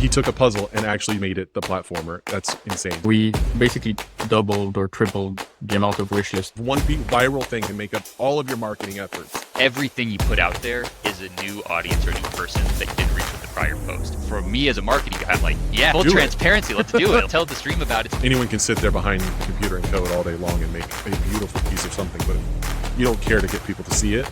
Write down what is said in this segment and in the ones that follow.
he took a puzzle and actually made it the platformer. That's insane. We basically doubled or tripled the amount of wishlist. One viral thing can make up all of your marketing efforts. Everything you put out there is a new audience or a new person that you didn't reach with the prior post. For me as a marketing guy, I'm like, yeah, full transparency, let's do it. Tell the stream about it. Anyone can sit there behind a computer and code all day long and make a beautiful piece of something, but you don't care to get people to see it.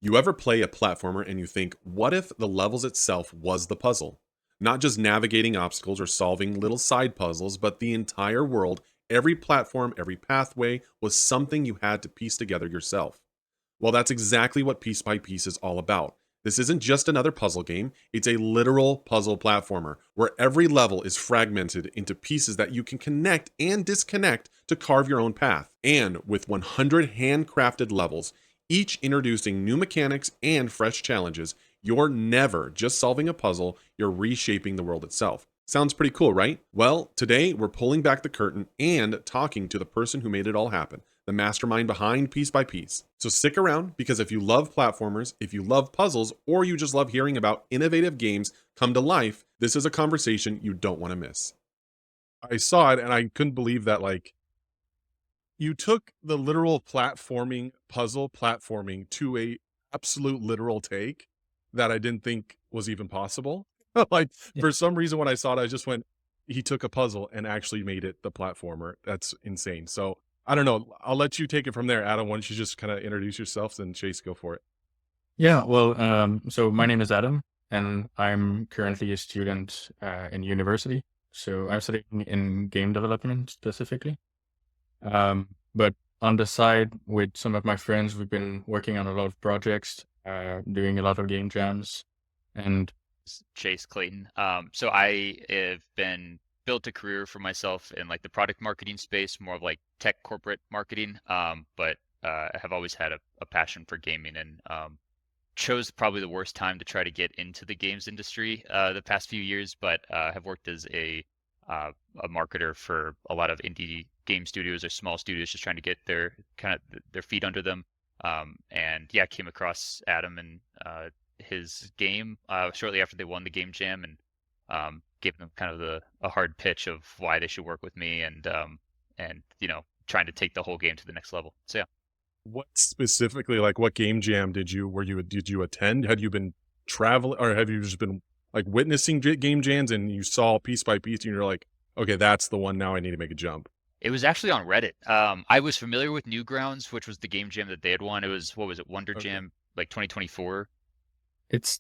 You ever play a platformer and you think, what if the levels itself was the puzzle? Not just navigating obstacles or solving little side puzzles, but the entire world, every platform, every pathway was something you had to piece together yourself. Well, that's exactly what Piece by Piece is all about. This isn't just another puzzle game, it's a literal puzzle platformer, where every level is fragmented into pieces that you can connect and disconnect to carve your own path. And with 100 handcrafted levels, each introducing new mechanics and fresh challenges, you're never just solving a puzzle, you're reshaping the world itself. Sounds pretty cool, right? Well, today we're pulling back the curtain and talking to the person who made it all happen, the mastermind behind Piece by Piece. So stick around, because if you love platformers, if you love puzzles, or you just love hearing about innovative games come to life, this is a conversation you don't want to miss. I saw it and I couldn't believe that, like, you took the literal puzzle platforming to a absolute literal take that I didn't think was even possible. Like, for some reason, when I saw it, I just went, he took a puzzle and actually made it the platformer. That's insane. So I don't know. I'll let you take it from there, Adam. Why don't you just kind of introduce yourself, and Chase, go for it. Yeah, well, so my name is Adam, and I'm currently a student in university. So I'm studying in game development specifically. But on the side, with some of my friends, we've been working on a lot of projects, doing a lot of game jams, and Chase Clayton. So I have built a career for myself in like the product marketing space, more of like tech corporate marketing. But I have always had a passion for gaming, and chose probably the worst time to try to get into the games industry the past few years, but have worked as a marketer for a lot of indie game studios or small studios just trying to get their feet under them. And yeah, came across Adam and his game shortly after they won the game jam, and gave them kind of a hard pitch of why they should work with me, and trying to take the whole game to the next level. So yeah. What specifically, like, what game jam did you attend? Had you been traveling, or have you just been like witnessing game jams and you saw Piece by Piece and you're like, okay, that's the one, now I need to make a jump? It was actually on Reddit. I was familiar with Newgrounds, which was the game jam that they had won. It was, what was it, Wonder Jam, like 2024. It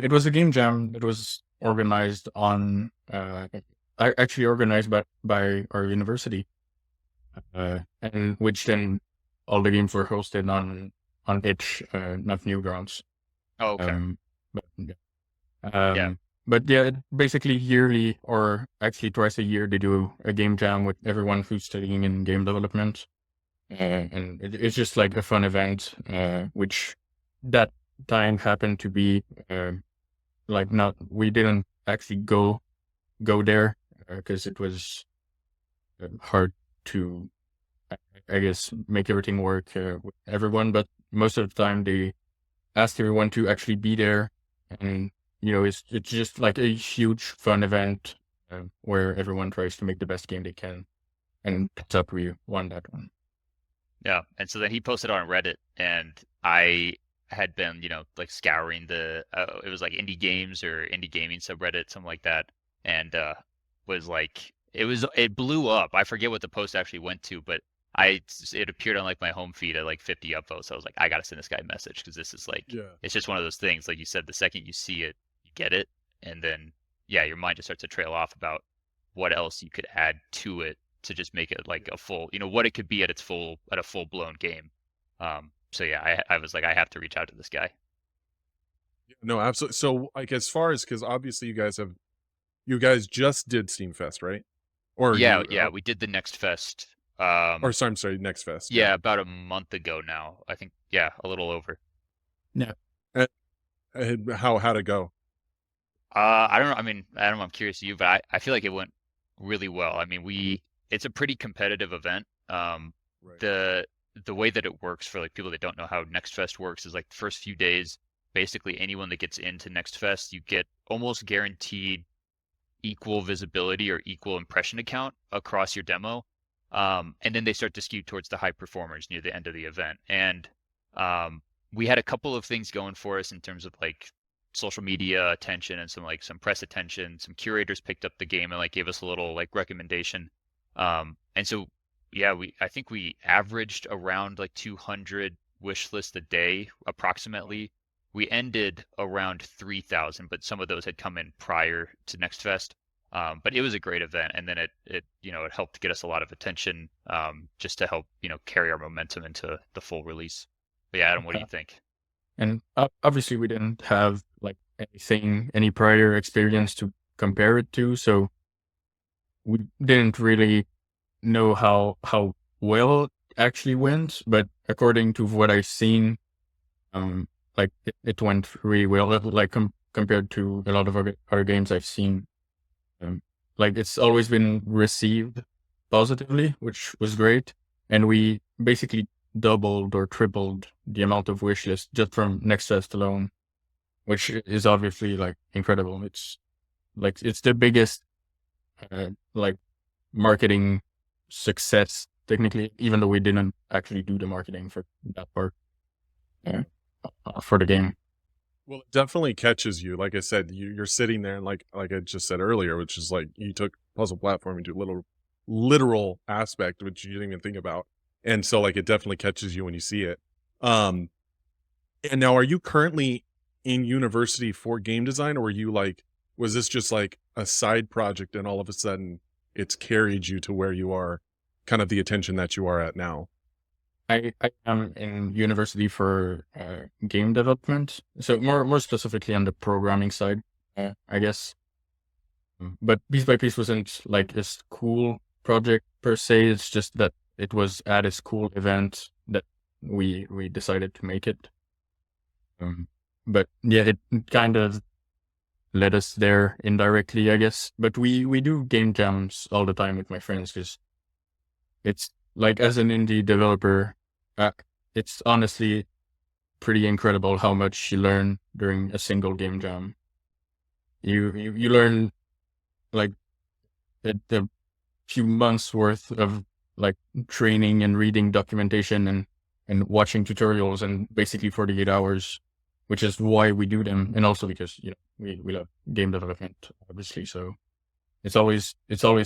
was a game jam that was organized actually organized by our university, and which then all the games were hosted on itch, not Newgrounds. Oh, okay. Yeah. But yeah, basically yearly, or actually twice a year, they do a game jam with everyone who's studying in game development. And it's just like a fun event, which that time happened to be we didn't actually go there because it was hard to, I guess, make everything work with everyone. But most of the time they asked everyone to actually be there, and it's just like a huge fun event where everyone tries to make the best game they can, and that's up, we won that one. Yeah, and so then he posted on Reddit, and I had been, like scouring it was like indie games or indie gaming subreddit, something like that, and was like, it blew up. I forget what the post actually went to, but it appeared on like my home feed at like 50 upvotes. I was like, I gotta send this guy a message, because this is like, it's just one of those things, like you said, the second you see it, you get it, and then your mind just starts to trail off about what else you could add to it to just make it like a full, what it could be at a full blown game. So yeah, I was like, I have to reach out to this guy. No, absolutely. So like, as far as, because obviously you guys just did Steam Fest, right? Or we did the Next Fest. I'm sorry, Next Fest. Yeah, about a month ago now, I think. Yeah, a little over. Yeah. How'd it go? I don't know. I mean, I don't know. I'm curious to you, but I feel like it went really well. I mean, it's a pretty competitive event. Right. The way that it works, for like people that don't know how Next Fest works, is like the first few days, basically anyone that gets into Next Fest, you get almost guaranteed equal visibility or equal impression account across your demo. And then they start to skew towards the high performers near the end of the event. And we had a couple of things going for us in terms of like social media attention and some press attention. Some curators picked up the game and like gave us a little like recommendation. And so yeah, I think we averaged around like 200 wish lists a day approximately. We ended around 3,000, but some of those had come in prior to Next Fest. But it was a great event, and then it helped get us a lot of attention, just to help carry our momentum into the full release. But yeah, Adam, what do you think? And obviously we didn't have like any prior experience to compare it to, so we didn't really know how well it actually went. But according to what I've seen, like it went really well. Like compared to a lot of other games I've seen, like it's always been received positively, which was great. And we basically doubled or tripled the amount of wishlist just from Next Fest alone, which is obviously like incredible. It's the biggest like marketing success technically, even though we didn't actually do the marketing for that part for the game. Well, it definitely catches you. Like I said, you're sitting there, and like I just said earlier, which is like you took puzzle platforming to a literal aspect, which you didn't even think about, and so like it definitely catches you when you see it. Um, and now, are you currently in university for game design, or were you like, was this just like a side project, and all of a sudden it's carried you to where you are, kind of the attention that you are at now? I am in university for game development, so more specifically on the programming side, I guess. But Piece by Piece wasn't like a school project per se. It's just that it was at a school event that we decided to make it. But yeah, it kind of led us there indirectly, I guess. But we do game jams all the time with my friends, because it's like, as an indie developer, it's honestly pretty incredible how much you learn during a single game jam. You learn like a few months worth of like training and reading documentation and watching tutorials in basically 48 hours, which is why we do them. And also because, we love game development, obviously. So it's always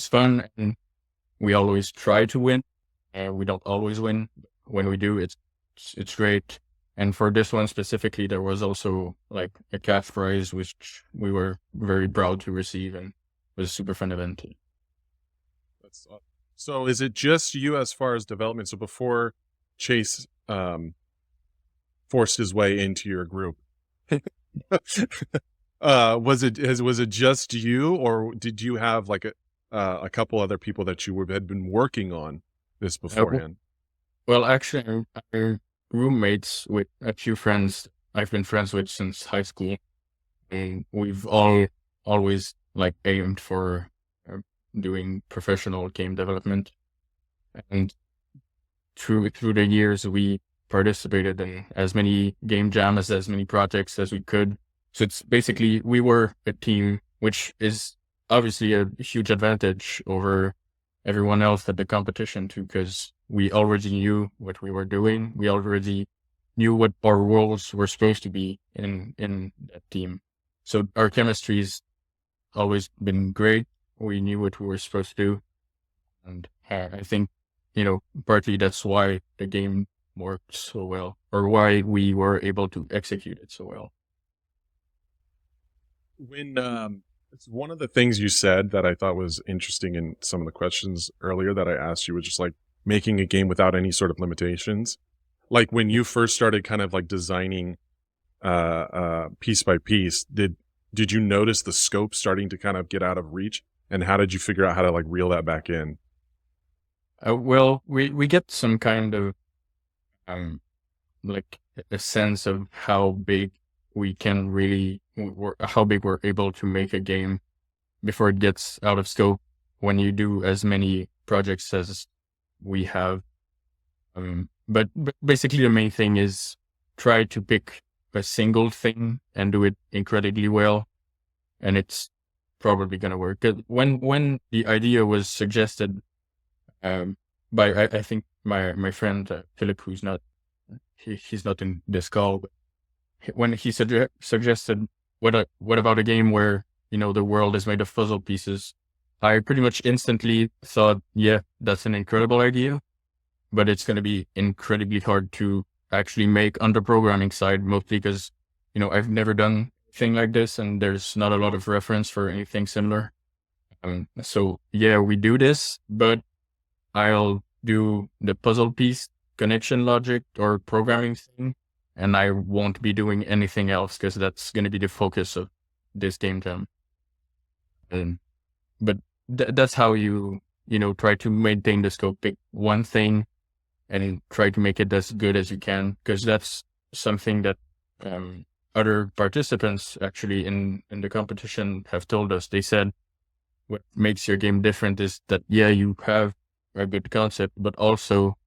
fun, and we always try to win. We don't always win. When we do, it's great. And for this one specifically, there was also like a cash prize, which we were very proud to receive, and it was a super fun event. That's so. Is it just you as far as development? So before Chase forced his way into your group, was it just you, or did you have like a couple other people that you had been working on this beforehand? Well, actually, our roommates with a few friends I've been friends with since high school, and we've always like aimed for doing professional game development. And through the years, we participated in as many game jams, as many projects as we could. So it's basically, we were a team, which is obviously a huge advantage over everyone else at the competition too, because we already knew what we were doing. We already knew what our roles were supposed to be in that team. So our chemistry's always been great. We knew what we were supposed to do. And I think, partly that's why the game worked so well, or why we were able to execute it so well. When it's one of the things you said that I thought was interesting in some of the questions earlier that I asked you, was just like making a game without any sort of limitations. Like when you first started kind of like designing piece by piece, did you notice the scope starting to kind of get out of reach? And how did you figure out how to like reel that back in? Well, we get some kind of like a sense of how big we can really, how big we're able to make a game before it gets out of scope, when you do as many projects as we have. But basically the main thing is try to pick a single thing and do it incredibly well. and it's probably gonna work. 'Cause when the idea was suggested by I think my friend Philip, who's not he's not in this call, but when he suggested what about a game where the world is made of puzzle pieces, I pretty much instantly thought, yeah, that's an incredible idea, but it's going to be incredibly hard to actually make on the programming side, mostly because I've never done anything like this, and there's not a lot of reference for anything similar. So yeah, we do this, but I'll do the puzzle piece connection logic or programming thing, and I won't be doing anything else because that's going to be the focus of this game jam. But that's how you try to maintain the scope. Pick one thing and try to make it as good as you can, because that's something that other participants actually in the competition have told us. They said what makes your game different is that, yeah, you have a good concept, but also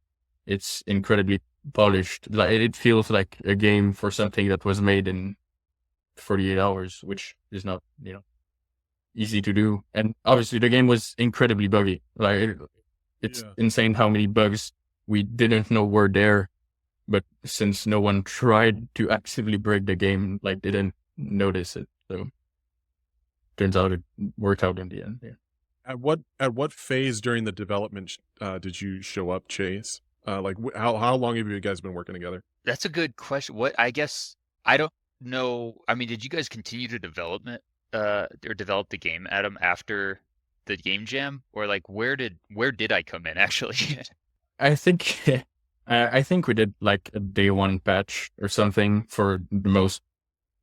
it's incredibly polished. Like, it feels like a game for something that was made in 48 hours, which is not, easy to do. And obviously the game was incredibly buggy. Like, it's insane how many bugs we didn't know were there, but since no one tried to actively break the game, like, they didn't notice it. So turns out it worked out in the end. Yeah. At what phase during the development did you show up, Chase? Like how long have you guys been working together? That's a good question. I guess I don't know. I mean, did you guys continue to or develop the game, Adam, after the game jam, or like where did I come in actually? I think I think we did like a day one patch or something for the most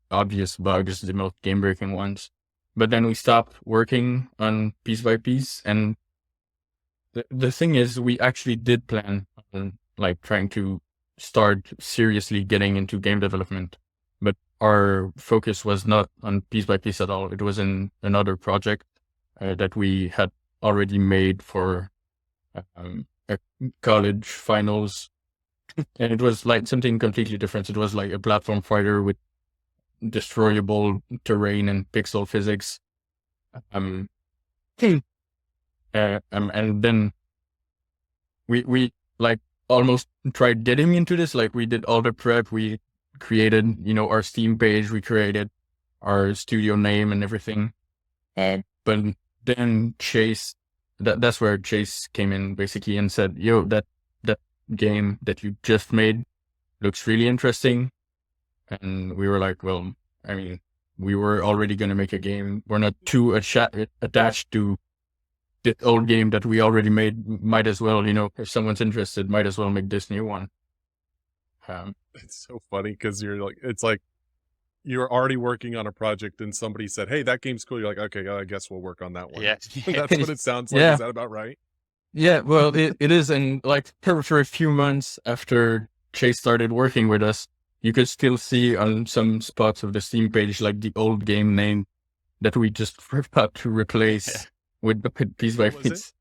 obvious bugs, the most game breaking ones. But then we stopped working on piece by piece. And the thing is, we actually did plan on like trying to start seriously getting into game development. But our focus was not on piece by piece at all. It was in another project that we had already made for a college finals. And it was like something completely different. It was like a platform fighter with destroyable terrain and pixel physics. And then we like almost tried getting into this. Like, we did all the prep. We created, our Steam page. We created our studio name and everything. But then Chase, that's where Chase came in basically and said, "Yo, that game that you just made looks really interesting." And we were like, well, I mean, we were already going to make a game. We're not too attached to the old game that we already made. Might as well, if someone's interested, might as well make this new one. It's so funny because it's like you're already working on a project and somebody said, "Hey, that game's cool." You're like, "Okay, I guess we'll work on that one." Yeah. That's what it sounds like. Yeah. Is that about right? Yeah, well, it is. And like for a few months after Chase started working with us, you could still see on some spots of the Steam page, like the old game name that we just forgot to replace with piece by piece.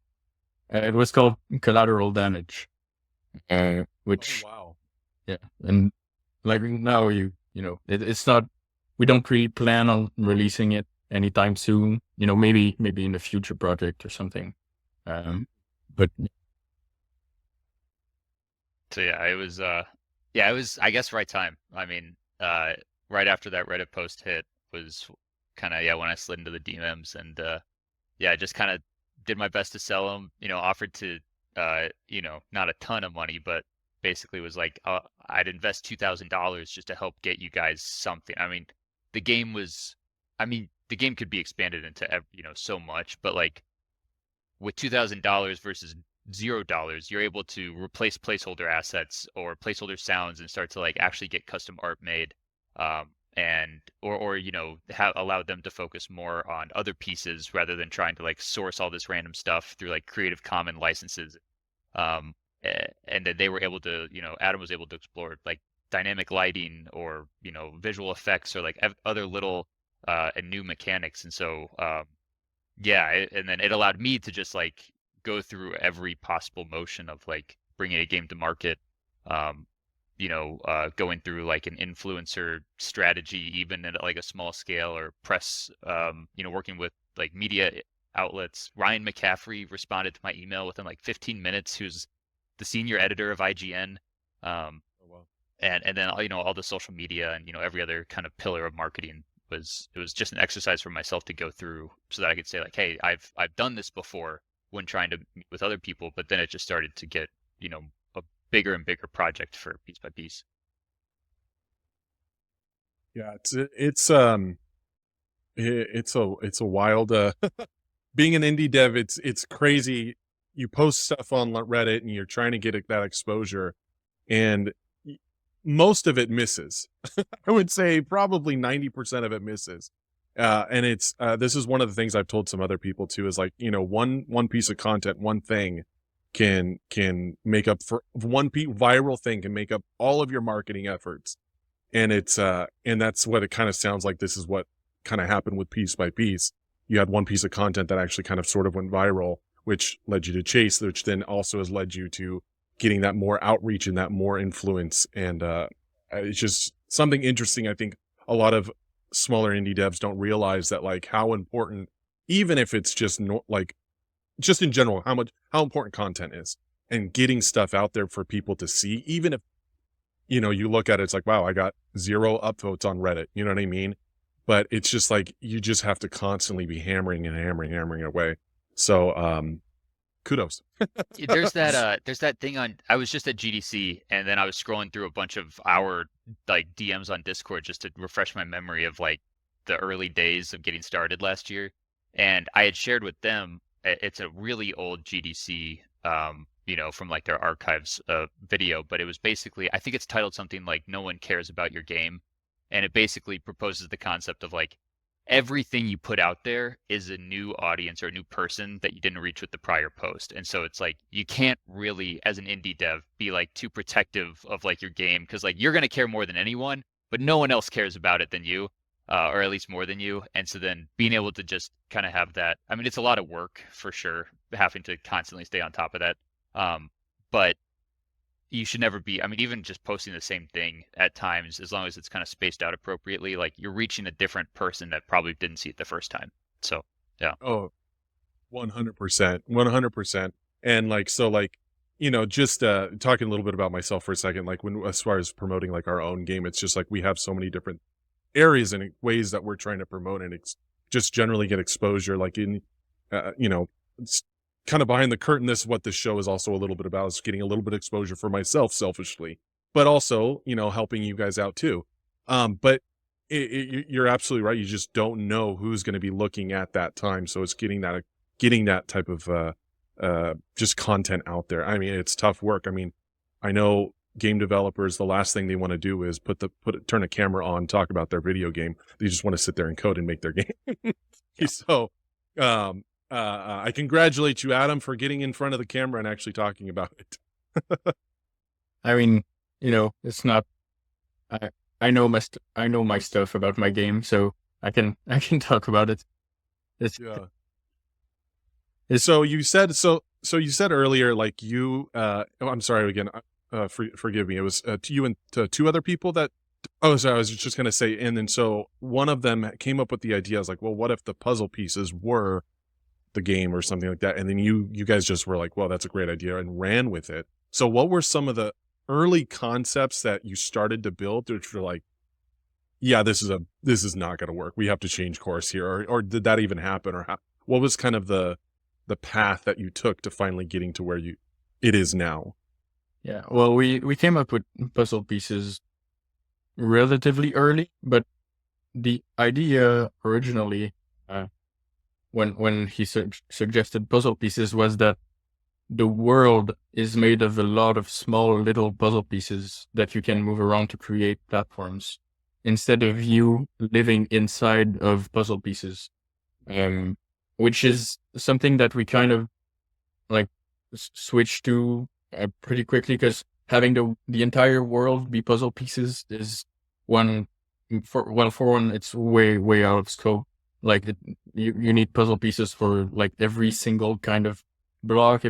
It was called Collateral Damage, which, wow. Yeah. And like now it's not, we don't really plan on releasing it anytime soon, maybe in a future project or something. But So yeah, it was I guess right time. I mean, right after that Reddit post hit was kind of when I slid into the DMs, and I just kind of did my best to sell them. Offered to not a ton of money, but basically was like, I'd invest $2,000 just to help get you guys something. I mean, the game could be expanded into so much, but like with $2,000 versus $0, you're able to replace placeholder assets or placeholder sounds and start to like actually get custom art made, and or allow them to focus more on other pieces rather than trying to like source all this random stuff through like Creative Commons licenses. And then they were able to, Adam was able to explore like dynamic lighting or visual effects or like other little and new mechanics. And so and then it allowed me to just like go through every possible motion of like bringing a game to market, going through like an influencer strategy, even at like a small scale, or press, working with like media outlets. Ryan McCaffrey responded to my email within like 15 minutes, who's the senior editor of IGN. Oh, wow. And then all the social media and every other kind of pillar of marketing was just an exercise for myself to go through, so that I could say like, hey, I've done this before when trying to meet with other people, but then it just started to get a bigger and bigger project for piece by piece. Yeah, it's a wild being an indie dev. It's crazy. You post stuff on Reddit and you're trying to get that exposure, and most of it misses. I would say probably 90% of it misses. And it's this is one of the things I've told some other people too, is like, one piece of content, one thing can make up for viral thing can make up all of your marketing efforts. And it's and that's what it kind of sounds like. This is what kind of happened with Piece by Piece. You had one piece of content that actually kind of sort of went viral, which led you to Chase, which then also has led you to getting that more outreach and that more influence. And it's just something interesting. I think a lot of smaller indie devs don't realize that, like, how important, even if it's just just in general, how important content is, and getting stuff out there for people to see. Even if you look at it, it's like, wow, I got 0 upvotes on Reddit. You know what I mean? But it's just like, you just have to constantly be hammering away. So kudos. There's that thing I was just at GDC, and then I was scrolling through a bunch of our like DMs on Discord just to refresh my memory of like the early days of getting started last year. And I had shared with them, it's a really old GDC, from like their archives video, but it was basically, I think it's titled something like "No One Cares About Your Game," and it basically proposes the concept of like, everything you put out there is a new audience or a new person that you didn't reach with the prior post. And so it's like, you can't really, as an indie dev, be like too protective of like your game, because like, you're going to care more than anyone, but no one else cares about it than you, or at least more than you. And so then being able to just kind of have that, I mean, it's a lot of work for sure, having to constantly stay on top of that. But you should never be, I mean, even just posting the same thing at times, as long as it's kind of spaced out appropriately, like, you're reaching a different person that probably didn't see it the first time. So, yeah. Oh, 100%, 100%. And like, so like, just talking a little bit about myself for a second, like, as far as promoting like our own game, it's just like, we have so many different areas and ways that we're trying to promote and just generally get exposure. Like, it's kind of behind the curtain. This is what this show is also a little bit about, is getting a little bit of exposure for myself selfishly, but also, helping you guys out too. But you're absolutely right. You just don't know who's going to be looking at that time. So it's getting that type of just content out there. I mean, it's tough work. I mean, I know game developers, the last thing they want to do is turn a camera on, talk about their video game. They just want to sit there and code and make their game. Yeah. So, I congratulate you, Adam, for getting in front of the camera and actually talking about it. I mean, it's not. I know my stuff about my game, so I can talk about it. Yeah. So you said earlier, like, I'm sorry again. Forgive me. It was to you and to 2 other people that. Oh, sorry. I was just gonna say, and then so one of them came up with the idea. I was like, well, what if the puzzle pieces were the game or something like that? And then you guys just were like, well, that's a great idea, and ran with it. So what were some of the early concepts that you started to build, which were like, yeah, this is not going to work, we have to change course here? Or did that even happen? Or what was kind of the path that you took to finally getting to where it is now? Yeah, well, we came up with puzzle pieces relatively early, but the idea originally, when he suggested puzzle pieces, was that the world is made of a lot of small little puzzle pieces that you can move around to create platforms, instead of you living inside of puzzle pieces, which is something that we kind of like switched to pretty quickly, because having the entire world be puzzle pieces is for one, it's way out of scope. Like, you need puzzle pieces for like every single kind of block.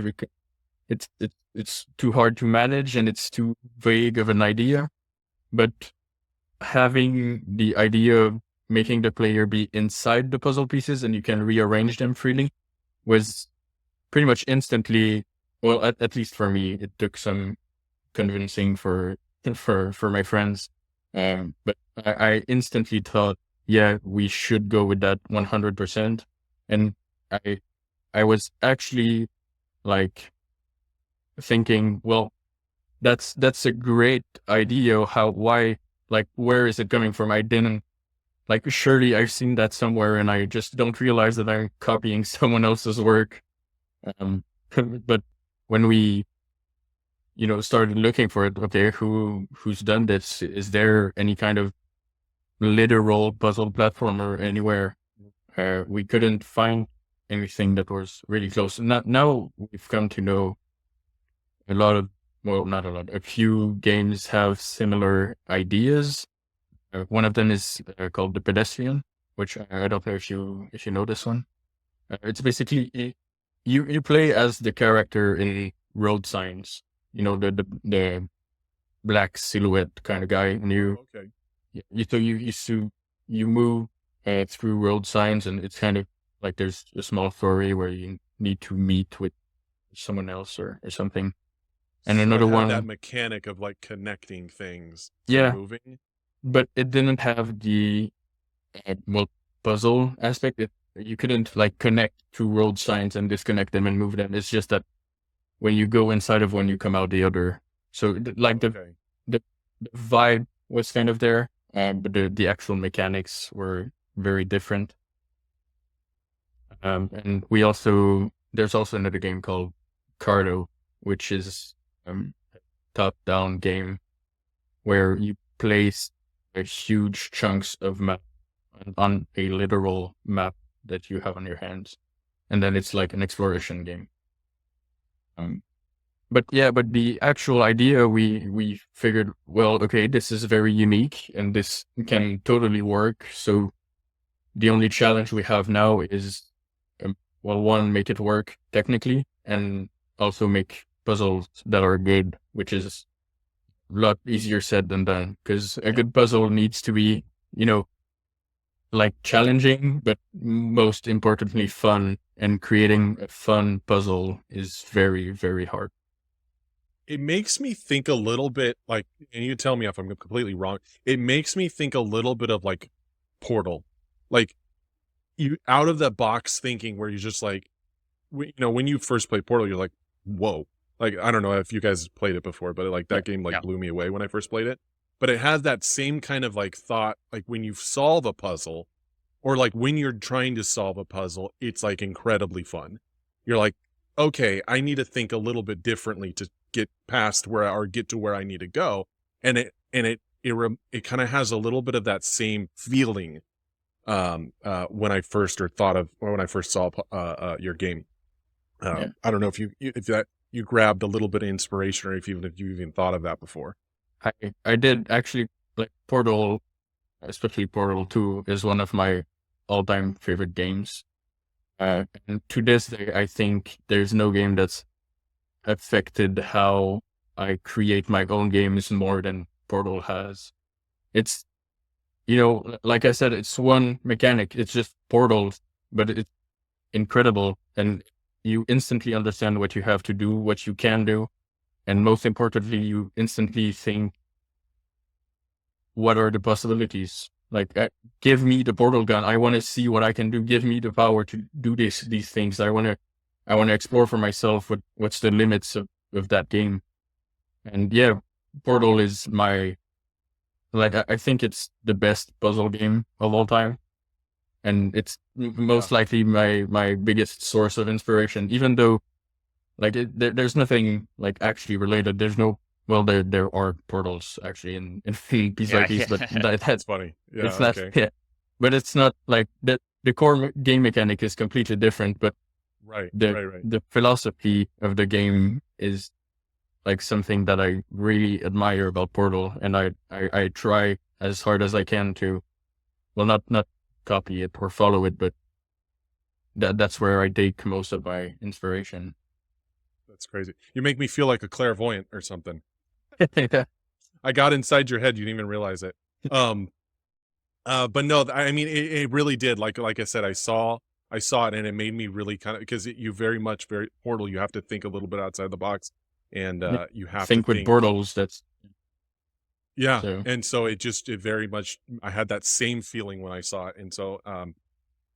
It's it's too hard to manage and it's too vague of an idea. But having the idea of making the player be inside the puzzle pieces and you can rearrange them freely was pretty much instantly, well, at least for me, it took some convincing for my friends. But I instantly thought, yeah, we should go with that 100%. And I was actually like thinking, well, that's a great idea. Why, like, where is it coming from? I didn't, like, surely I've seen that somewhere and I just don't realize that I'm copying someone else's work. But when we, started looking for it, okay, who's done this? Is there any kind of literal puzzle platformer anywhere? We couldn't find anything that was really close. Now we've come to know a lot of, well, not a lot, a few games have similar ideas. One of them is called The Pedestrian, which I don't know if you know this one. It's basically you play as the character in road signs. The black silhouette kind of guy, and Okay. you move through road signs, and it's kind of like there's a small story where you need to meet with someone else or something. And So another it had one, that mechanic of like connecting things yeah, through moving. but it didn't have the puzzle aspect. You couldn't like connect two road signs and disconnect them and move them. It's just that when you go inside of one, you come out the other. So like Okay. the vibe was kind of there, but the actual mechanics were very different. And there's also another game called Cardo, which is a top-down game where you place huge chunks of map on a literal map that you have on your hands, and then it's like an exploration game. But the actual idea, we figured, well, okay, this is very unique and this can totally work. So the only challenge we have now is, one, make it work technically, and also make puzzles that are good, which is a lot easier said than done, because a good puzzle needs to be, like challenging, but most importantly, fun. And creating a fun puzzle is very, very hard. It makes me think a little bit like, and you tell me if I'm completely wrong. It makes me think a little bit of like Portal, like you out of that box thinking where you're just like, when you first played Portal, you're like, whoa. Like, I don't know if you guys played it before, but like that game like blew me away when I first played it. But it has that same kind of like thought, like when you solve a puzzle or like when you're trying to solve a puzzle, it's like incredibly fun. You're like, okay, I need to think a little bit differently to get past or get to where I need to go. And it kind of has a little bit of that same feeling when I first saw your game. I don't know if you grabbed a little bit of inspiration or if you even thought of that before. I did actually, like Portal, especially Portal 2 is one of my all-time favorite games. And to this day, I think there's no game that's affected how I create my own games more than Portal has. It's, like I said, it's one mechanic. It's just portals, but it's incredible. And you instantly understand what you have to do, what you can do. And most importantly, you instantly think, what are the possibilities? Like, give me the portal gun. I want to see what I can do. Give me the power to do these things. I want to explore for myself what's the limits of that game. And yeah, Portal is I think it's the best puzzle game of all time. And it's most likely my biggest source of inspiration, even though like there's nothing like actually related. There's no, well, there are portals actually in pieces like these, but that's funny. Yeah, it's not, but it's not like that. The core game mechanic is completely different, but right. The philosophy of the game is like something that I really admire about Portal, and I try as hard as I can to, well, not copy it or follow it, but that's where I take most of my inspiration. That's crazy. You make me feel like a clairvoyant or something. Yeah. I got inside your head. You didn't even realize it. Um, but no, I mean, it really did. Like I said, I saw it, and it made me really kind of because you very much very Portal. You have to think a little bit outside the box, and Yeah. you have to Think with think. portals, that's Yeah, so. and so it very much. I had that same feeling when I saw it, and so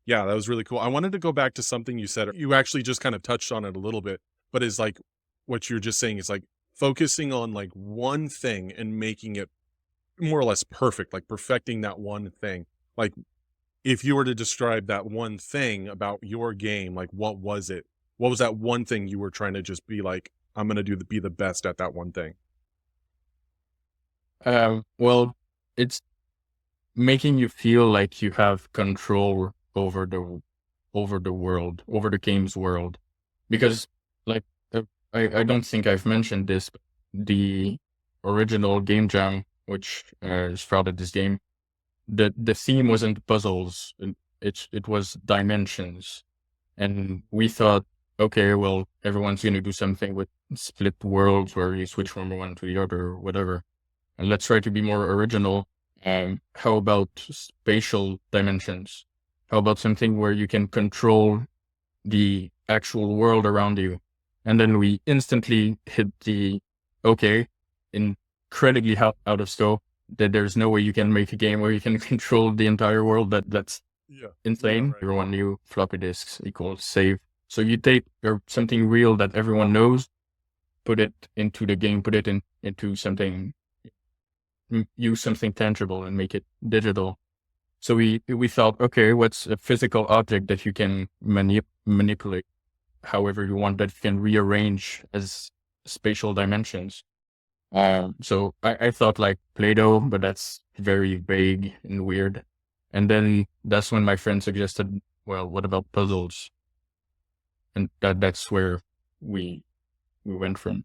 yeah, that was really cool. I wanted to go back to something you said. You actually just kind of touched on it a little bit, but is like what you're just saying is like focusing on like one thing and making it more or less perfect, like perfecting that one thing. Like if you were to describe that one thing about your game, like what was it? What was that one thing you were trying to just be like, I'm gonna be the best at that one thing? Well, it's making you feel like you have control over the world, over the game's world, because like I don't think I've mentioned this, but the original game jam, which sprouted this game, the theme wasn't puzzles, it was dimensions, and we thought, okay, well, everyone's gonna do something with split worlds where you switch from one to the other or whatever, and let's try to be more original. How about spatial dimensions? How about something where you can control the actual world around you? And then we instantly hit the, okay, incredibly out of scope, that there's no way you can make a game where you can control the entire world. That's Yeah. insane. right. Everyone knew floppy disks equals save. So you take something real that everyone knows, put it into the game, put it into something, use something tangible and make it digital. So we thought, okay, what's a physical object that you can manipulate however you want, that you can rearrange as spatial dimensions? So I thought like Play-Doh, but that's very vague and weird. And then that's when my friend suggested, well, what about puzzles? And that's where we went from.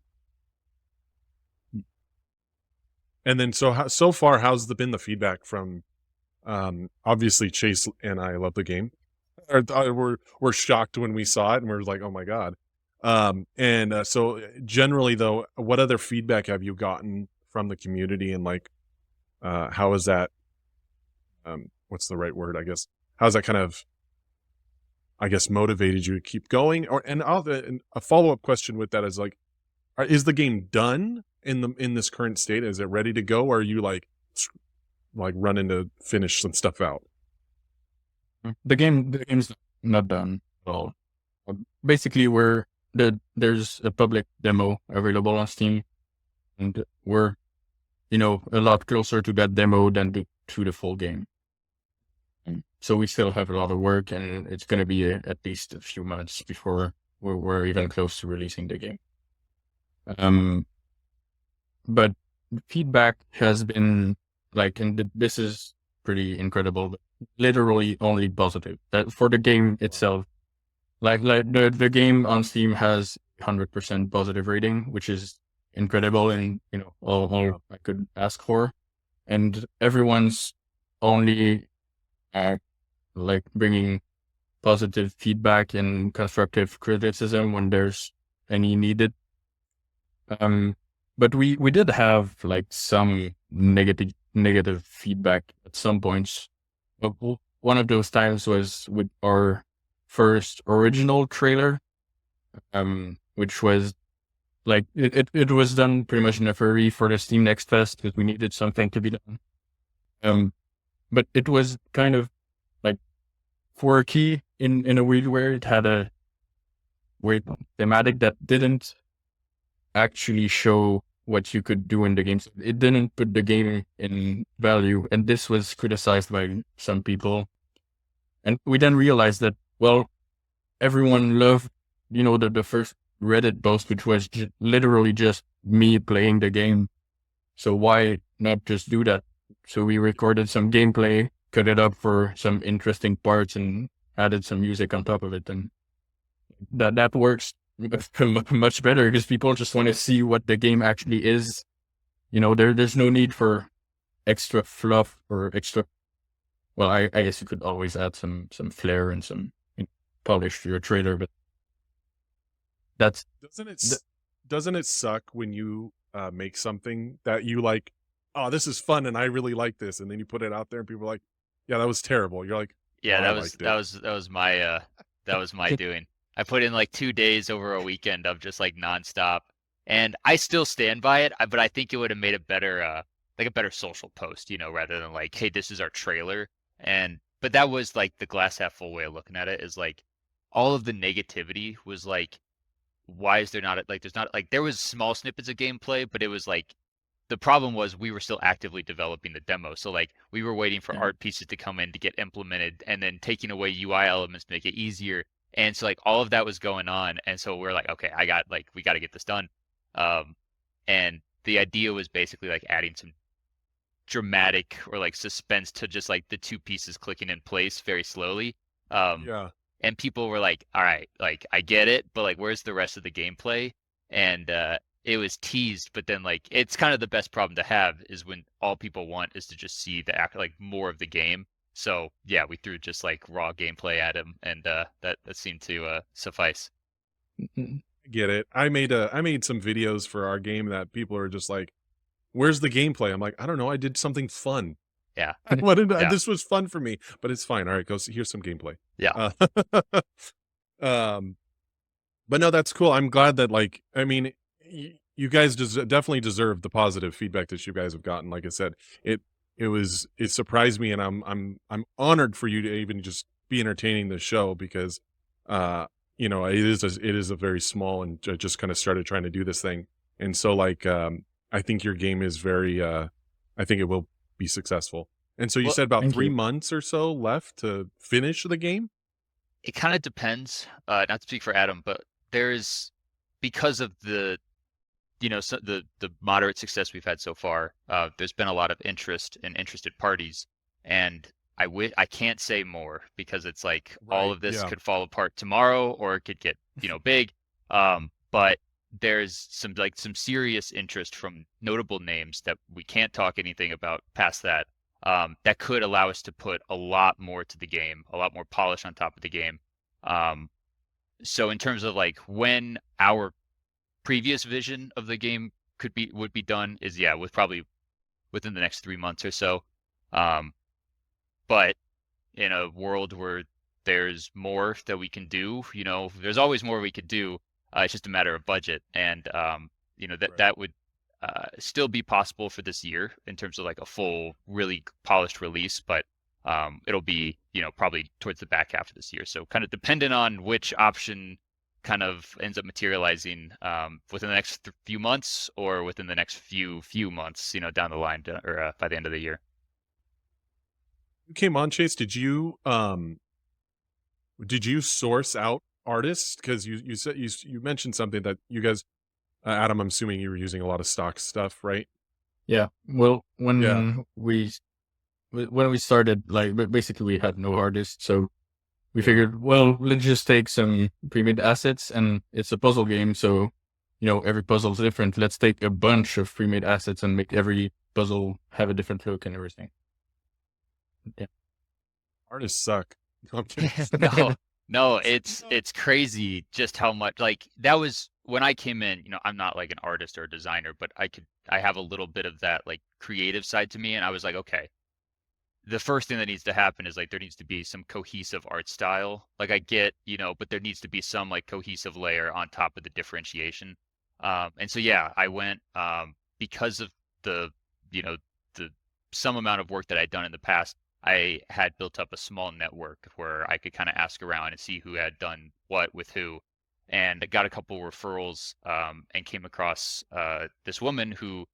And then so far, how's been the feedback from obviously Chase and I love the game. We're shocked when we saw it and we're like, oh my god. And so generally though, what other feedback have you gotten from the community, and like how is that what's the right word, I guess? How's that kind of, I guess, motivated you to keep going? Or and a follow-up question with that is like, is the game done in this current state? Is it ready to go, or are you like running to finish some stuff out? The game's not done at all. Basically, there's a public demo available on Steam, and we're a lot closer to that demo than to the full game. And so we still have a lot of work, and it's going to be at least a few months before we're even close to releasing the game. But the feedback has been like, and this is pretty incredible, but literally only positive. That for the game itself, like the game on Steam has 100% positive rating, which is incredible, and all I could ask for. And everyone's only like bringing positive feedback and constructive criticism when there's any needed. But we did have like some negative feedback at some points. But one of those times was with our first original trailer, which was like it was done pretty much in a hurry for the Steam Next Fest because we needed something to be done. But it was kind of like quirky in a weird way. It had a weird thematic that didn't actually show what you could do in the game. It didn't put the game in value, and this was criticized by some people. And we then realized that, well, everyone loved, the first Reddit post, which was literally just me playing the game. So why not just do that? So we recorded some gameplay, cut it up for some interesting parts, and added some music on top of it. And that works much better because people just want to see what the game actually is. There's no need for extra fluff or extra. Well, I guess you could always add some flair and some polish to your trailer, but that's Doesn't it th- doesn't it suck when you make something that you like, oh, this is fun and I really like this, and then you put it out there and people are like, yeah, that was terrible. You're like, no, Yeah, I that was liked it. that was my doing. I put in like 2 days over a weekend of just like nonstop, and I still stand by it. But I think it would have made a better like a better social post, rather than like, hey, this is our trailer. And but that was like the glass half full way of looking at it is like all of the negativity was like, why is there not like there's not like there was small snippets of gameplay, but it was like the problem was we were still actively developing the demo. So like we were waiting for yeah. art pieces to come in to get implemented and then taking away UI elements to make it easier. And so like all of that was going on. And so we're like, okay, we got to get this done. Um, and the idea was basically like adding some dramatic or like suspense to just like the two pieces clicking in place very slowly. Um, Yeah. and people were like, all right, like I get it, but like where's the rest of the gameplay? And it was teased, but then like it's kind of the best problem to have is when all people want is to just see the act like more of the game. So yeah, we threw just like raw gameplay at him, and that seemed to suffice. Mm, I get it. I made some videos for our game that people are just like, where's the gameplay? I'm like, I don't know. I did something fun. Yeah, I wanted yeah, this was fun for me, but it's fine. All right, here's some gameplay. yeah. Uh, um, but no, that's cool. I'm glad that like, I mean, you guys definitely deserve the positive feedback that you guys have gotten. Like I said, it it surprised me, and I'm honored for you to even just be entertaining the show because, uh, it is a very small and just kind of started trying to do this thing, and so like, I think your game is very, I think it will be successful. And so you Well, said about thank 3 you. months or so left to finish the game? it kind of depends. Not to speak for Adam, but there's because of the so the moderate success we've had so far, there's been a lot of interest and interested parties, and I can't say more because it's like all Right. of this Yeah. could fall apart tomorrow or it could get big. But there's some serious interest from notable names that we can't talk anything about past that. That could allow us to put a lot more to the game, a lot more polish on top of the game. Um, so in terms of like when our previous vision of the game would be done is yeah with probably within the next 3 months or so. Um, but in a world where there's more that we can do, there's always more we could do. It's just a matter of budget, and Right. that would still be possible for this year in terms of like a full, really polished release, but it'll be probably towards the back half of this year. So kind of dependent on which option kind of ends up materializing within the next few months or within the next few months, down the line or by the end of the year. You came on, Chase. Did you source out artists? Because you said you mentioned something that you guys, Adam. I'm assuming you were using a lot of stock stuff, right? Yeah. Well, Yeah. when we started, like basically we had no artists, so we Yeah. figured, well, let's just take some pre-made assets, and it's a puzzle game, so every puzzle is different. Let's take a bunch of pre-made assets and make every puzzle have a different look and everything. Yeah. Artists suck. No, I'm kidding. No, no, it's crazy just how much like that was when I came in, I'm not like an artist or a designer, but I have a little bit of that like creative side to me, and I was like, okay, the first thing that needs to happen is like there needs to be some cohesive art style. Like I get, but there needs to be some like cohesive layer on top of the differentiation. And so yeah, I went because of the you know the some amount of work that I'd done in the past. I had built up a small network where I could kind of ask around and see who had done what with who, and I got a couple referrals and came across this woman who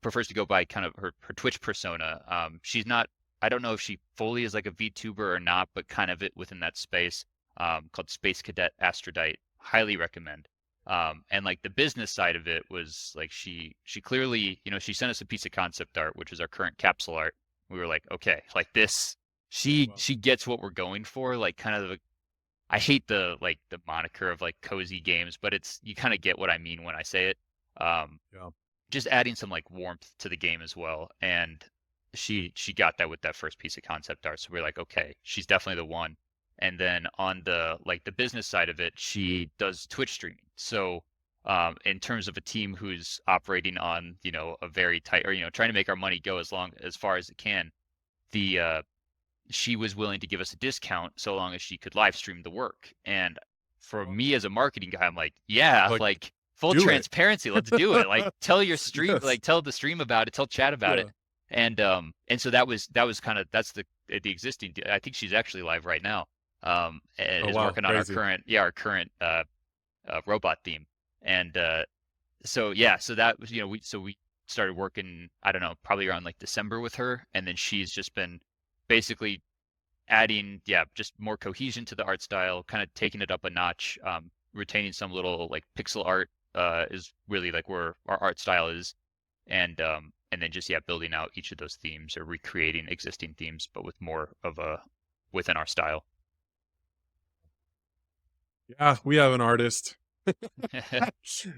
prefers to go by kind of her Twitch persona. She's not I don't know if she fully is like a VTuber or not, but kind of it within that space, called Space Cadet Astrodite. Highly recommend. And like the business side of it was like she clearly, she sent us a piece of concept art, which is our current capsule art. We were like, okay, like this, Wow. she gets what we're going for. Like kind of, I hate the moniker of like cozy games, but it's you kind of get what I mean when I say it. Um, Yeah. just adding some like warmth to the game as well. And she got that with that first piece of concept art. So we're like, okay, she's definitely the one. And then on the like the business side of it, she does Twitch streaming. So in terms of a team who's operating on, a very tight, or, trying to make our money go as far as it can, the she was willing to give us a discount so long as she could live stream the work. And for me as a marketing guy, I'm like, yeah, Like, like full do it. transparency, let's do it. Like tell your stream, Yes. like tell the stream about it, tell chat about it. And so that was kind of, that's the existing, I think she's actually live right now. And Oh, is wow, working on crazy. our current robot theme. And so yeah, so that was, we started working, I don't know, probably around like December with her, and then she's just been basically adding, just more cohesion to the art style, kind of taking it up a notch, retaining some little like pixel art is really like where our art style is, and then just building out each of those themes or recreating existing themes, but with more of a within our style. Yeah, we have an artist.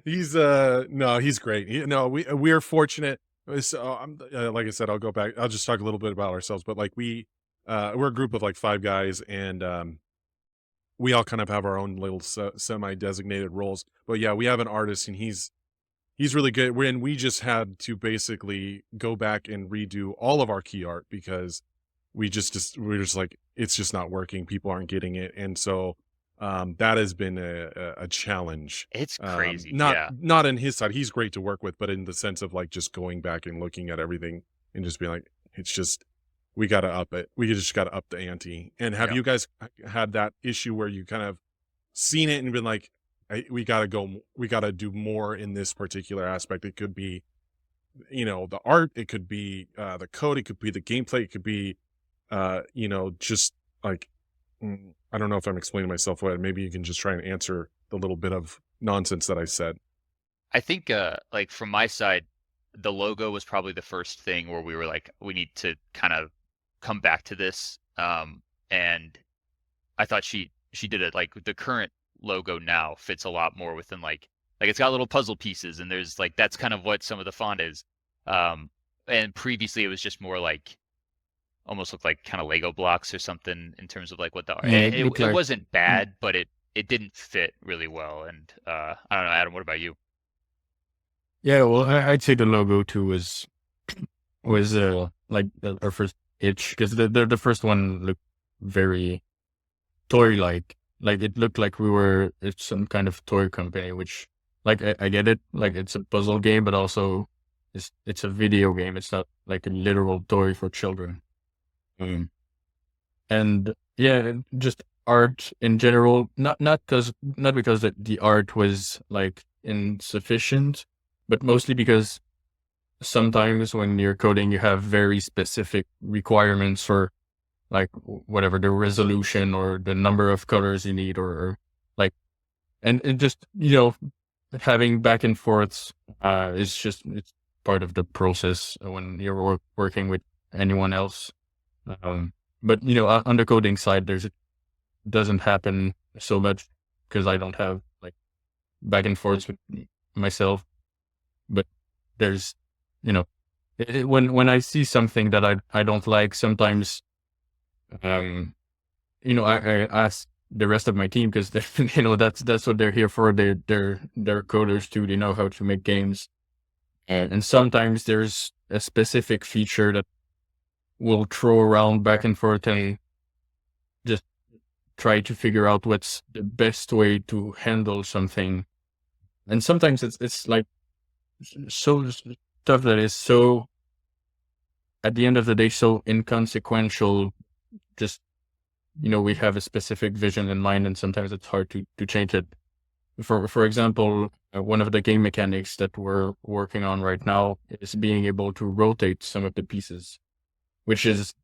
He's no, he's great. We are fortunate. So like I said, I'll go back. I'll just talk a little bit about ourselves. But like we're a group of like 5 guys, and we all kind of have our own little semi-designated roles. But yeah, we have an artist, and he's really good. When we just had to basically go back and redo all of our key art because we're just like, it's just not working. People aren't getting it, and so that has been a challenge. It's crazy. Not Yeah. not in his side. He's great to work with, but in the sense of like just going back and looking at everything and just being like, it's just, we got to up it. We just got to up the ante. And have Yeah. you guys had that issue where you kind of seen it and been like, we got to go, we got to do more in this particular aspect? It could be, the art, it could be the code, it could be the gameplay, it could be just like, I don't know if I'm explaining myself well. Maybe you can just try and answer the little bit of nonsense that I said. I think like from my side, the logo was probably the first thing where we were like, we need to kind of come back to this. And I thought she did it. Like the current logo now fits a lot more within like it's got little puzzle pieces, and there's like that's kind of what some of the font is. And previously it was just more like almost looked like kind of Lego blocks or something in terms of like what the Yeah, it looked it like wasn't bad, but it didn't fit really well. And I don't know, Adam, what about you? yeah. Well, I'd say the logo too was like our first itch, because the first one looked very toy like it looked like it's some kind of toy company, which like I get it, like it's a puzzle game, but also it's a video game. It's not like a literal toy for children. And yeah, just art in general, not because the art was like insufficient, but mostly because sometimes when you're coding, you have very specific requirements for like whatever the resolution or the number of colors you need, or like, and it just, having back and forths, it's part of the process when you're working with anyone else. But on the coding side, it doesn't happen so much because I don't have like back and forths with myself. But there's, when I see something that I don't like, sometimes, I ask the rest of my team, because that's what they're here for. They're coders too. They know how to make games, and sometimes there's a specific feature that we'll throw around back and forth and just try to figure out what's the best way to handle something. And sometimes it's like so stuff that is so, at the end of the day, so inconsequential. Just, we have a specific vision in mind, and sometimes it's hard to change it. For example, one of the game mechanics that we're working on right now is being able to rotate some of the pieces, which is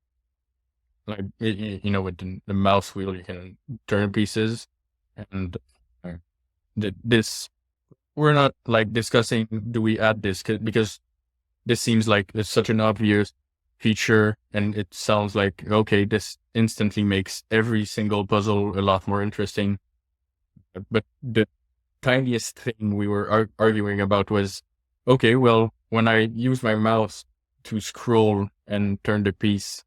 like, with the mouse wheel, you can turn pieces. And this, we're not like discussing, do we add this? Because this seems like it's such an obvious feature, and it sounds like, okay, this instantly makes every single puzzle a lot more interesting. But the tiniest thing we were arguing about was, okay, well, when I use my mouse to scroll and turn the piece,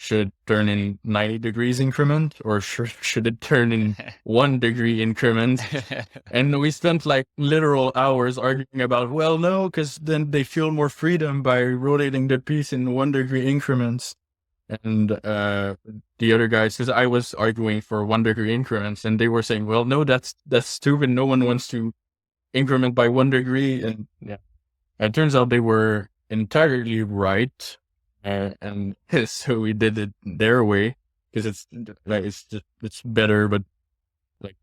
should it turn in 90 degrees increment, or should it turn in 1 degree increment? And we spent like literal hours arguing about, well, no, because then they feel more freedom by rotating the piece in 1 degree increments. And the other guys, because I was arguing for 1 degree increments, and they were saying, well, no, that's stupid. No one wants to increment by 1 degree. And yeah, it turns out they were entirely right. And so we did it their way, because it's better, but like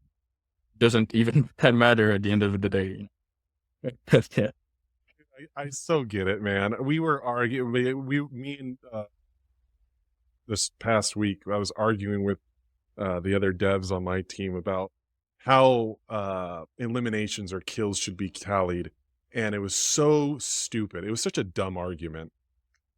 doesn't even matter at the end of the day. Yeah. I so get it, man. We were arguing. Me and this past week, I was arguing with the other devs on my team about how eliminations or kills should be tallied, and it was so stupid. It was such a dumb argument.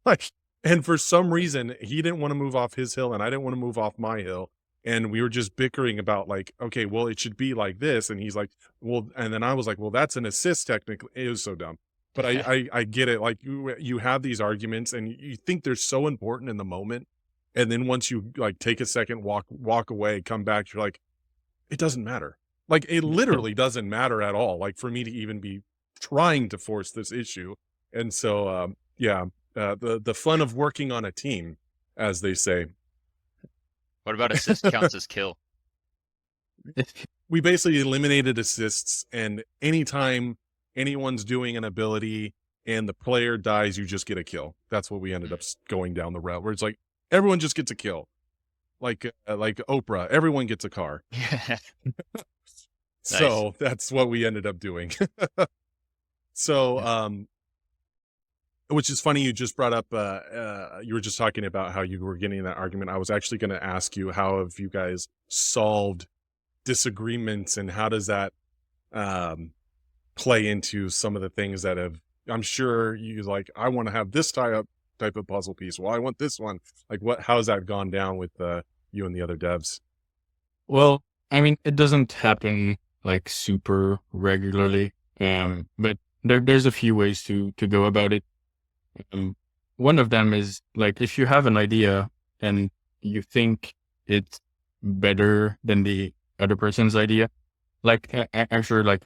Like, and for some reason, he didn't want to move off his hill, and I didn't want to move off my hill. And we were just bickering about like, okay, well, it should be like this. And he's like, well, and then I was like, well, that's an assist technically. It was so dumb. But I get it. Like you have these arguments and you think they're so important in the moment. And then once you like take a second, walk away, come back, you're like, it doesn't matter. Like it literally doesn't matter at all. Like for me to even be trying to force this issue. And so, yeah, the fun of working on a team, as they say. What about assist counts as kill? We basically eliminated assists, and anytime anyone's doing an ability and the player dies, you just get a kill. That's what we ended up going down the route, where it's like everyone just gets a kill. Like Oprah, everyone gets a car. So Nice. that's what we ended up doing. So, which is funny, you just brought up, you were just talking about how you were getting in that argument. I was actually going to ask you, how have you guys solved disagreements, and how does that play into some of the things that have, I'm sure you like, I want to have this type of puzzle piece. Well, I want this one. Like how's that gone down with you and the other devs? Well, I mean, it doesn't happen like super regularly, but there's a few ways to go about it. One of them is like, if you have an idea and you think it's better than the other person's idea, like I'm sure like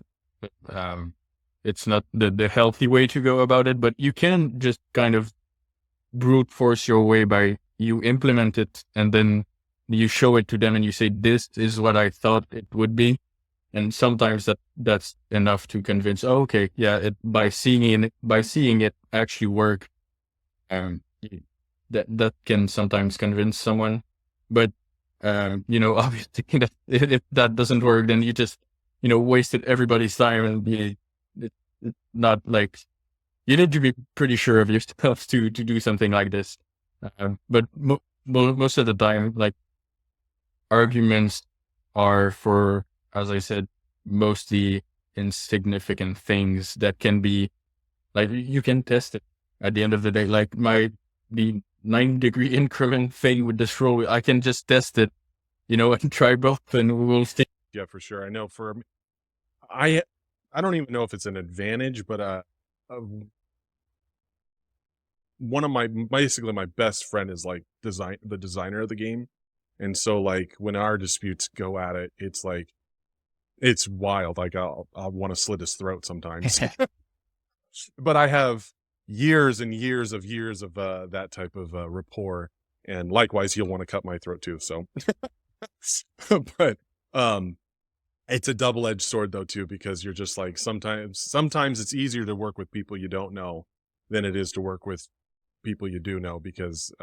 it's not the healthy way to go about it, but you can just kind of brute force your way by you implement it and then you show it to them and you say, this is what I thought it would be. And sometimes that's enough to convince, oh, okay, yeah, by seeing it actually work, that can sometimes convince someone. But obviously if that doesn't work, then you just wasted everybody's time, and it's not like, you need to be pretty sure of yourself to do something like this. But most of the time, like, arguments are for, as I said, mostly insignificant things that can be, like, you can test it at the end of the day. Like the 9-degree increment thing with the scroll, I can just test it, and try both, and we'll see. Yeah, for sure. I know I don't even know if it's an advantage, but one of basically my best friend is like the designer of the game. And so like when our disputes go at it, it's like, it's wild. Like I'll want to slit his throat sometimes. But I have years and years of that type of rapport, and likewise he'll want to cut my throat too. So, but it's a double-edged sword though too, because you're just like, sometimes it's easier to work with people you don't know than it is to work with people you do know, because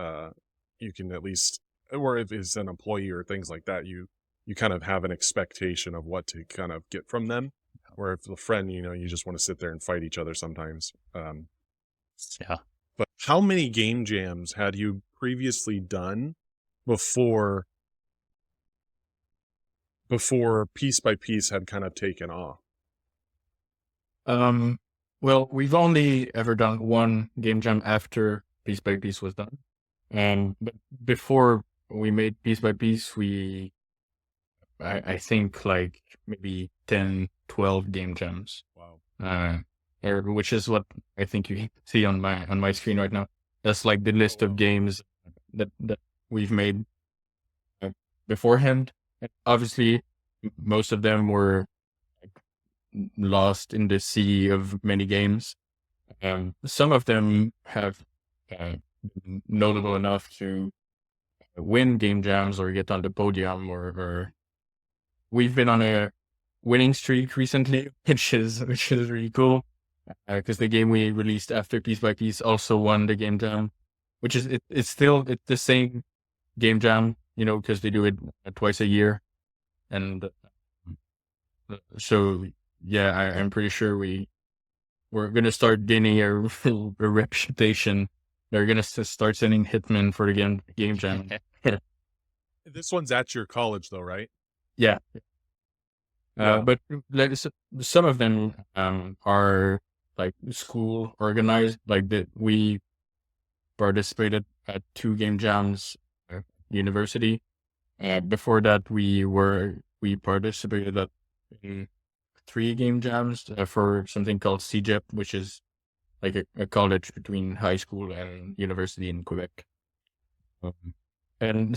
you can at least, or if it's an employee or things like that, you kind of have an expectation of what to kind of get from them. Or if a friend, you just want to sit there and fight each other sometimes. Yeah. But how many game jams had you previously done before Piece by Piece had kind of taken off? Well, we've only ever done one game jam after Piece by Piece was done. But before we made Piece by Piece, I think like maybe 10, 12 game jams. Wow. Which is what I think you see on my screen right now. That's like the list of games that we've made beforehand. And obviously, most of them were lost in the sea of many games. Some of them have been notable enough to win game jams or get on the podium, or we've been on a winning streak recently, which is really cool. Because the game we released after Piece by Piece also won the game jam, which is it's still the same game jam, because they do it twice a year, and so yeah, I'm pretty sure we're gonna start gaining a reputation. They're gonna start sending hitmen for the game jam. This one's at your college, though, right? Yeah. Yeah. But some of them are like school organized. Like we participated at 2 game jams at university. Before that, we participated at 3 game jams for something called CJEP, which is like a college between high school and university in Quebec. And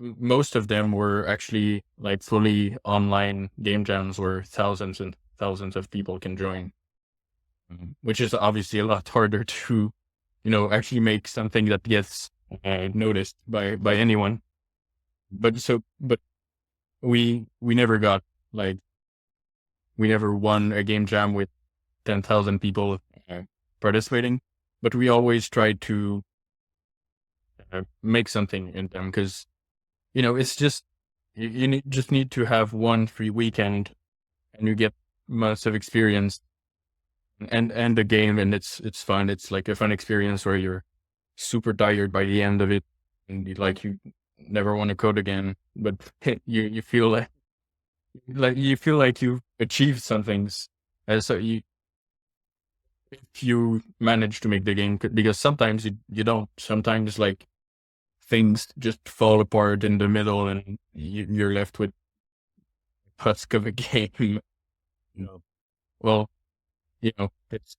most of them were actually like fully online game jams where thousands and thousands of people can join, which is obviously a lot harder to, actually make something that gets noticed by anyone. But we never got we never won a game jam with 10,000 people participating, but we always tried to make something in them, because it's just you just need to have one free weekend and you get months of experience and the game, and it's fun. It's like a fun experience where you're super tired by the end of it and you never want to code again, but you feel like you've achieved something, so if you manage to make the game, because sometimes you don't. Sometimes things just fall apart in the middle and you're left with husk of a game. Well, it's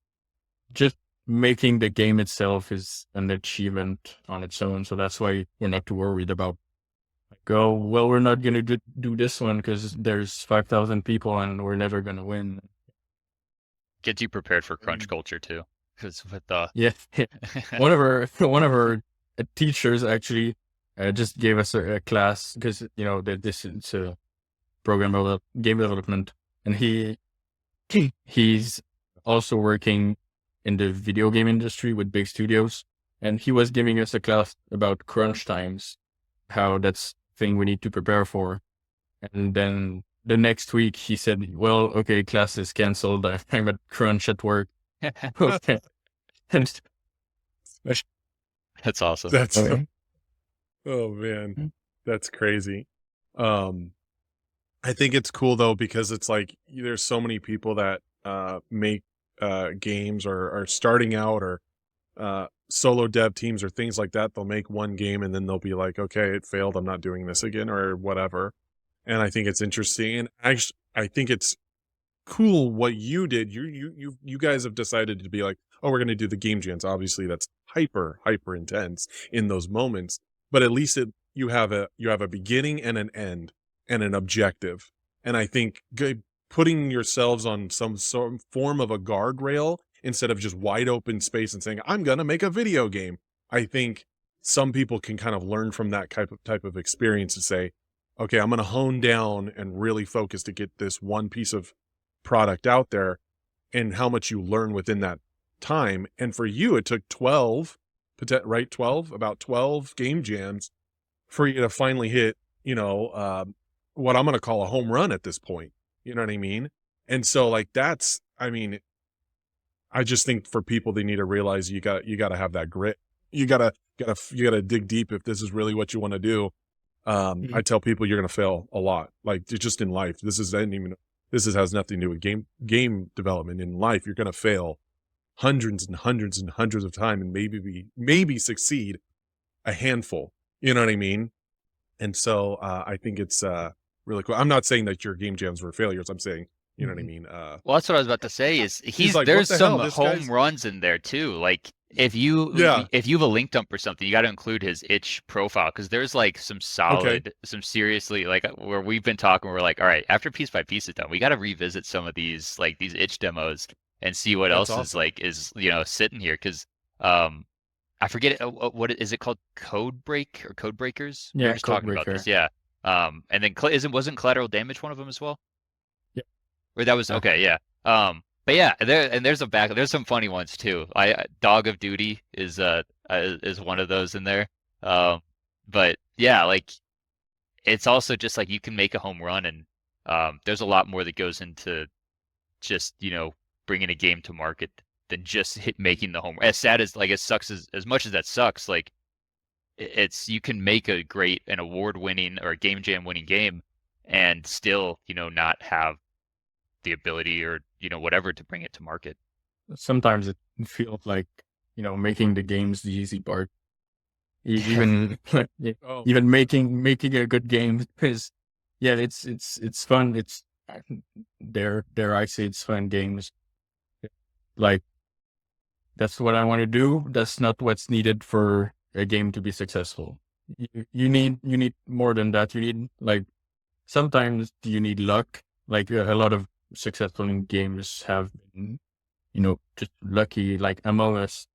just making the game itself is an achievement on its own. So that's why we're not too worried about we're not going to do this one because there's 5,000 people and we're never going to win. Gets you prepared for crunch culture too. Because with the one of our teachers actually just gave us a class, because this is a program about game development, and he's also working in the video game industry with big studios, and he was giving us a class about crunch times, how that's thing we need to prepare for. And then the next week he said, well, okay, class is canceled, I'm at crunch at work. Okay. And that's awesome. That's oh man, that's crazy. I think it's cool though, because it's like there's so many people that make games or are starting out, or solo dev teams or things like that. They'll make one game and then they'll be like, okay, it failed, I'm not doing this again, or whatever. And I think it's interesting, and actually I think it's cool what you did. You guys have decided to be like, oh, we're going to do the game jams. Obviously that's hyper intense in those moments, but at least you have a beginning and an end and an objective. And I think putting yourselves on some form of a guardrail instead of just wide open space and saying, I'm going to make a video game. I think some people can kind of learn from that type of experience to say, okay, I'm going to hone down and really focus to get this one piece of product out there, and how much you learn within that time. And for you, it took 12 about 12 game jams for you to finally hit, what I'm going to call a home run at this point. You know what I mean? And so I just think for people, they need to realize you got to have that grit. You got to dig deep if this is really what you want to do. I tell people you're going to fail a lot, just in life. This has nothing to do with game development. In life, you're going to fail hundreds and hundreds and hundreds of times, and maybe succeed a handful. You know what I mean? And so I think it's really cool. I'm not saying that your game jams were failures. I'm saying, you know what I mean? Well, that's what I was about to say is like, there's what the hell? some home runs in there too. Like Yeah. if you have a link dump or something, you got to include his itch profile because there's like Okay. some seriously like where we've been talking, we're like, all right, after piece by piece is done, we got to revisit some of these like these itch demos and see what That's else is awesome. like is sitting here because um I forget it, what is it called, code break or code breakers? We were Yeah, just talking about Codebreaker. this, yeah. And then wasn't collateral damage one of them as well? Yeah. Or that was Uh, okay, yeah. But yeah, there's some funny ones too. Dog of Duty is one of those in there. Um, but yeah, like it's also just like you can make a home run, and there's a lot more that goes into just bringing a game to market than just making the home. As sad as like it sucks as much as that sucks, like it's you can make a great an award winning or a game jam winning game and still not have the ability or whatever to bring it to market. Sometimes it feels like, making the games the easy part. Even yeah, Oh, even making a good game is, yeah, it's fun. It's dare I say it's fun games. Like that's what I want to do. That's not what's needed for a game to be successful. You need more than that. You need like sometimes you need luck. Like a lot of successful games have been, just lucky. Like Among Us,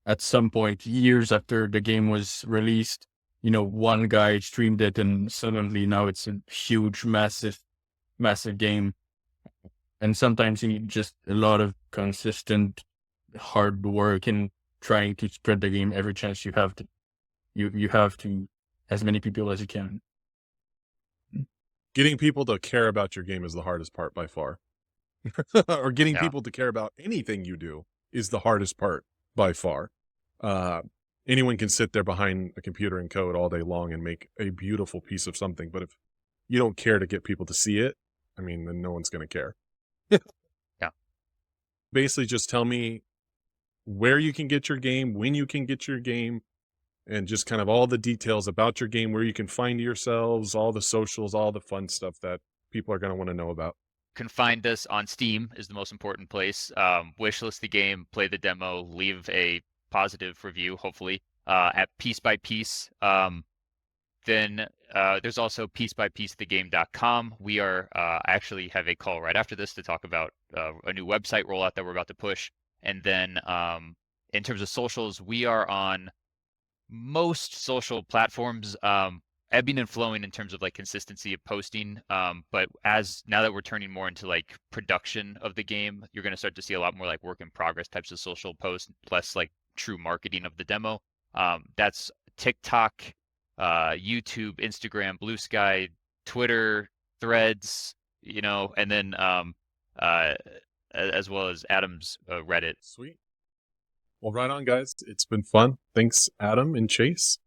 at some point, years after the game was released, one guy streamed it, and suddenly now it's a huge, massive game. And sometimes you need just a lot of consistent hard work in trying to spread the game every chance you have to. You have to as many people as you can. getting people to care about your game is the hardest part by far. Or getting Yeah. people to care about anything you do is the hardest part by far. Uh, Anyone can sit there behind a computer and code all day long and make a beautiful piece of something, but if you don't care to get people to see it, I mean, then no one's going to care. Yeah. Basically, just tell me where you can get your game, when you can get your game, and just kind of all the details about your game, where you can find yourselves, all the socials, all the fun stuff that people are going to want to know about. Can find us on Steam is the most important place. Wishlist the game, play the demo, leave a positive review, hopefully, at Piece by Piece. Then there's also piecebypiecethegame.com. We are actually have a call right after this to talk about a new website rollout that we're about to push. And then in terms of socials, we are on most social platforms, ebbing and flowing in terms of like consistency of posting. But as now that we're turning more into like production of the game, you're going to start to see a lot more like work in progress types of social posts, less like true marketing of the demo. That's TikTok, YouTube, Instagram, Blue Sky, Twitter, Threads, and then uh, as well as Adam's Reddit. Sweet. Well, right on, guys. It's been fun. Thanks, Adam and Chase.